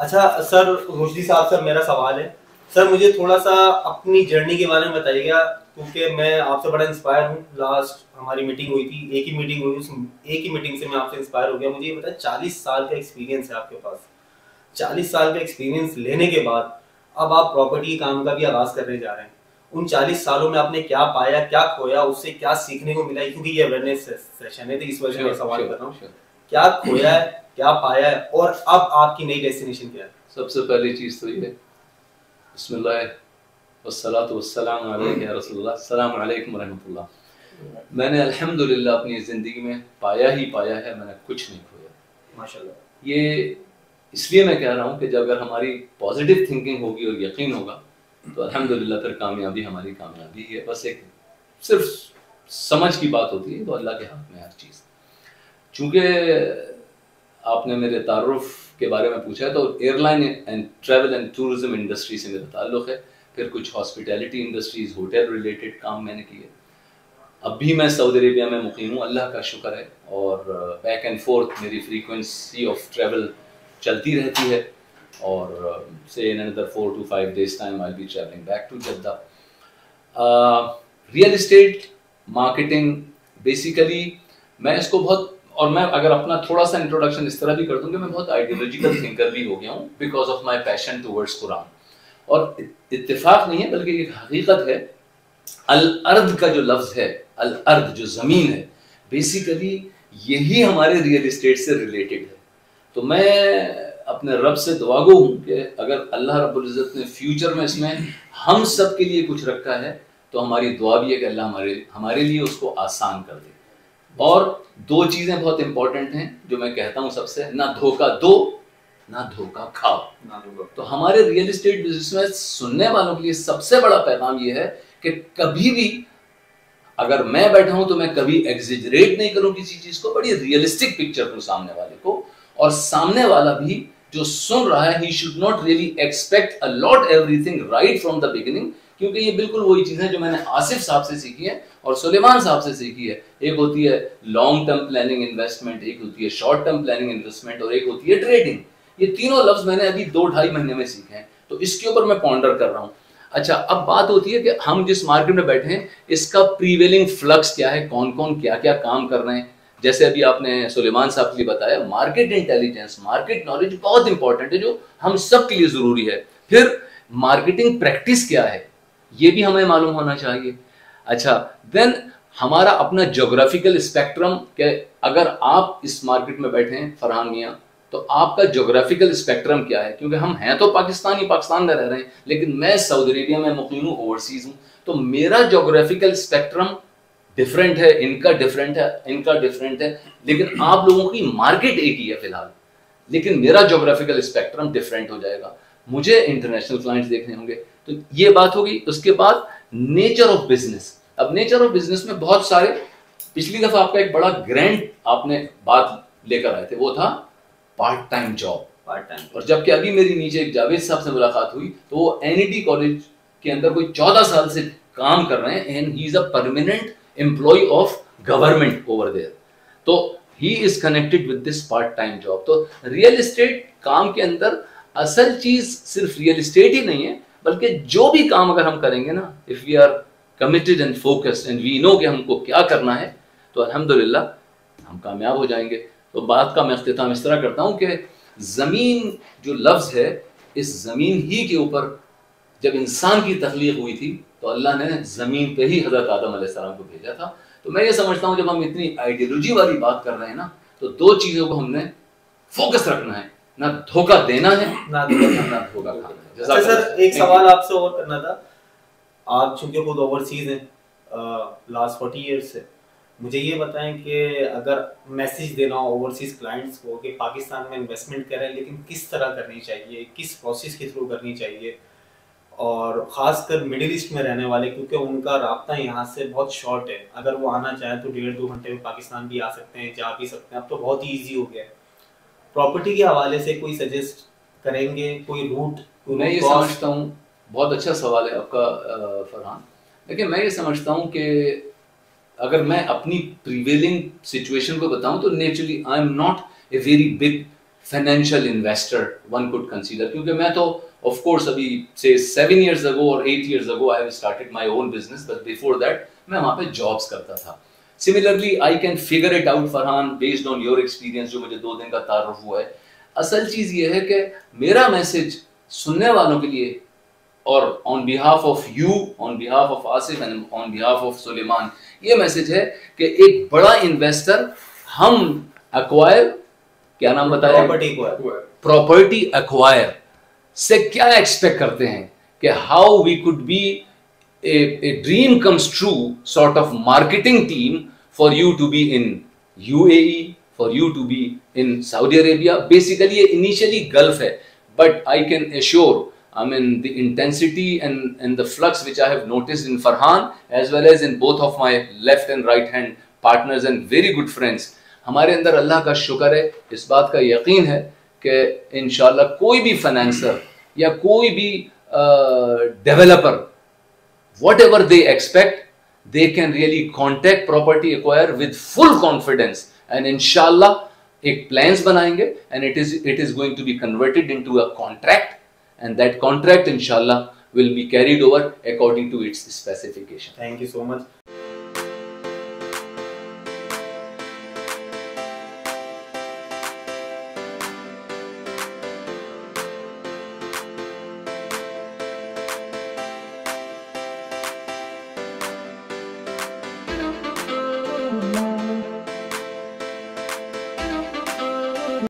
अच्छा सर, रुशदी साहब सर, मेरा सवाल है सर, मुझे थोड़ा सा अपनी जर्नी के बारे में बताइएगा, क्योंकि मैं आपसे बड़ा इंस्पायर हूँ। लास्ट हमारी मीटिंग हुई थी, एक ही मीटिंग हुई, उस एक ही मीटिंग से मैं आपसे इंस्पायर हो गया। मुझे ये बताया, 40 साल का एक्सपीरियंस है आपके पास। 40 साल का एक्सपीरियंस लेने के बाद अब आप प्रॉपर्टी काम का भी आगाज करने जा रहे हैं। उन 40 सालों में आपने क्या पाया, क्या खोया, उससे क्या सीखने को मिला? क्योंकि ये अवेयरनेस सेशन है, तो इस वजह से सवाल कर रहा हूँ। क्या खोया है, क्या पाया है, और अब आपकी नई डेस्टिनेशन क्या है? सबसे पहली चीज तो ये, बिस्मिल्लाह वस्सलातु वस्सलामु अलैका या रसूलल्लाह, अस्सलामु अलैकुम रहमतुल्लाह। मैंने अल्हम्दुलिल्लाह अपनी ज़िंदगी में पाया ही पाया है, मैंने कुछ नहीं खोया माशाल्लाह। ये इसलिए मैं कह रहा हूँ कि जब अगर हमारी पॉजिटिव थिंकिंग होगी और यकीन होगा तो अल्हम्दुलिल्लाह फिर कामयाबी हमारी कामयाबी है। बस एक सिर्फ समझ की बात होती है, तो अल्लाह के हाथ में हर चीज़। चूँकि आपने मेरे तारुफ के बारे में पूछा है, तो airline and travel and tourism industry से मेरा ताल्लुक़ है। फिर कुछ हॉस्पिटैलिटी इंडस्ट्रीज़, होटल रिलेटेड काम मैंने किए। अब भी मैं सऊदी अरेबिया में मुकीम हूँ, अल्लाह का शुक्र है, और बैक एंड फोर्थ मेरी फ्रीक्वेंसी ऑफ ट्रैवल चलती रहती है। और say in another 4 to 5 days time I be travelling back to Jeddah. Real estate marketing basically मैं इसको बहुत, और मैं अगर अपना थोड़ा सा इंट्रोडक्शन इस तरह भी कर दूं कि मैं बहुत आइडियोलॉजिकल थिंकर भी हो गया हूँ because of my passion towards Quran. और इत्तेफाक नहीं है बल्कि एक हकीकत है। अल अर्द का जो लफ्ज है, अल अर्द जो जमीन है, बेसिकली यही हमारे रियल इस्टेट से रिलेटेड है। तो मैं अपने रब से दुआगो हूँ कि अगर अल्लाह रब्बुल इज़्ज़त ने फ्यूचर में इसमें हम सब के लिए कुछ रखा है, तो हमारी दुआ भी है कि अल्लाह हमारे लिए उसको आसान कर दे। और दो चीजें बहुत इंपॉर्टेंट हैं जो मैं कहता हूं सबसे, ना धोखा दो ना धोखा खाओ। तो हमारे रियल एस्टेट बिजनेस में सुनने वालों के लिए सबसे बड़ा पैगाम यह है कि कभी भी अगर मैं बैठा हूं तो मैं कभी एग्जिजरेट नहीं करूं किसी चीज को, बड़ी रियलिस्टिक पिक्चर दूं सामने वाले को। और सामने वाला भी जो सुन रहा है, he should not really expect a lot everything right from the beginning, क्योंकि ये बिल्कुल वही चीज़ है जो मैंने आसिफ साहब से सीखी है और सुलेमान साहब से सीखी है। एक होती है लॉन्ग टर्म प्लानिंग इन्वेस्टमेंट, एक होती है शॉर्ट टर्म प्लानिंग इन्वेस्टमेंट, और एक होती है ट्रेडिंग। ये तीनों लफ्ज मैंने अभी 2-2.5 महीने में सीखे हैं, तो इसके ऊपर मैं पॉन्डर कर रहा हूँ। अच्छा, अब बात होती है कि हम जिस मार्केट में बैठे हैं इसका प्रीवेलिंग फ्लक्स क्या है, कौन कौन क्या क्या काम कर रहे हैं। जैसे अभी आपने सुलेमान साहब के लिए बताया, मार्केट इंटेलिजेंस, मार्केट नॉलेज बहुत इंपॉर्टेंट है, जो हम सब के लिए जरूरी है। फिर मार्केटिंग प्रैक्टिस क्या है, ये भी हमें मालूम होना चाहिए। अच्छा, देन हमारा अपना ज्योग्राफिकल स्पेक्ट्रम, के अगर आप इस मार्केट में बैठे हैं फरहान मियाँ, तो आपका ज्योग्राफिकल स्पेक्ट्रम क्या है, क्योंकि हम हैं तो पाकिस्तान में रह रहे हैं, लेकिन मैं सऊदी अरेबिया में मुकीम हूँ, ओवरसीज हूँ। तो मेरा ज्योग्राफिकल स्पेक्ट्रम डिफरेंट है, इनका डिफरेंट है, इनका डिफरेंट है, लेकिन आप लोगों की मार्केट एक ही है फिलहाल, लेकिन मेरा ज्योग्राफिकल स्पेक्ट्रम डिफरेंट हो जाएगा। मुझे इंटरनेशनल क्लाइंट्स देखने होंगे। तो ये बात होगी। उसके बाद नेचर ऑफ बिजनेस। अब नेचर ऑफ बिजनेस में बहुत सारे, पिछली दफा आपका एक बड़ा ग्रैंड आपने बात लेकर आए थे, वो था पार्ट टाइम जॉब। और जबकि अभी मेरी नीचे एक जावेद साहब से मुलाकात हुई, तो वो एनईटी कॉलेज के अंदर कोई 14 साल से काम कर रहे हैं, and he is a permanent employ of government over there. तो he is connected with this part time job. तो रियल एस्टेट काम के अंदर असल चीज सिर्फ रियल एस्टेट ही नहीं है, बल्कि जो भी काम अगर हम करेंगे ना, if we are committed and focused and we know कि हमको क्या करना है, तो अल्हम्दुलिल्लाह हम कामयाब हो जाएंगे। तो बात का मैं इख्तिताम इस तरह करता हूँ कि जमीन जो लफ्ज है, इस जमीन ही के ऊपर जब इंसान की तख्लीक हुई थी, तो अल्लाह ने जमीन पे ही हजरत आदम अलैहिस्सलाम को भेजा था। तो मैं ये समझता हूँ जब हम इतनी आइडियोलॉजी वाली बात कर रहे हैं ना, तो दो चीजों को हमने फोकस रखना है, ना धोखा देना है, ना धोखा खाना है। अच्छा सर, एक सवाल आपसे और करना था। आप चूंकि खुद ओवरसीज हैं लास्ट 40 ईयर्स से, मुझे ये बताएं कि अगर मैसेज देना हो ओवरसीज क्लाइंट्स को कि पाकिस्तान में इन्वेस्टमेंट करें, लेकिन किस तरह करनी चाहिए, किस प्रोसेस के थ्रू करनी चाहिए, और ख़ासकर मिडिल ईस्ट में रहने वाले, क्योंकि उनका रास्ता यहाँ से बहुत शॉर्ट है। अगर वो आना चाहें तो 1.5-2 घंटे में पाकिस्तान भी आ सकते हैं, जा भी सकते हैं। अब तो बहुत ही ईजी हो गया है। प्रॉपर्टी के हवाले से कोई सजेस्ट करेंगे, कोई रूट? मैं ये समझता हूँ, बहुत अच्छा सवाल है आपका फरहान। देखिए, मैं ये समझता हूँ कि अगर मैं अपनी प्रीवेलिंग सिचुएशन को बताऊं, तो naturally I am not a very big financial investor one could consider, क्योंकि मैं तो ऑफ कोर्स अभी से 7 years ago और 8 years ago I have started my own business, but before that मैं वहां पे जॉब्स करता था. Similarly I can figure it out Farhan based on your experience, जो मुझे 2 दिन का तारुफ हुआ है. असल चीज ये है कि मेरा मैसेज सुनने वालों के लिए, और on behalf of you, on behalf of Asif and on behalf of Suleman, ये मैसेज है कि एक बड़ा इन्वेस्टर हम एक्वायर, क्या नाम बताया, प्रॉपर्टी एक्वायर से क्या एक्सपेक्ट करते हैं, कि how we could be a dream comes true sort of marketing team for you to be in UAE, for you to be in Saudi Arabia. Basically ये initially Gulf है, but I can assure, I mean the intensity and the flux which I have noticed in Farhan as well as in both of my left and right hand partners and very good friends, हमारे अंदर अल्लाह का शुक्र है, इस बात का यकीन है कि इंशाल्लाह कोई भी फाइनेंसर या कोई भी developer, whatever they expect, they can really contact property acquire with full confidence, and inshallah एक plans बनाएंगे, and it is going to be converted into a contract, and that contract inshallah will be carried over according to its specification. Thank you so much.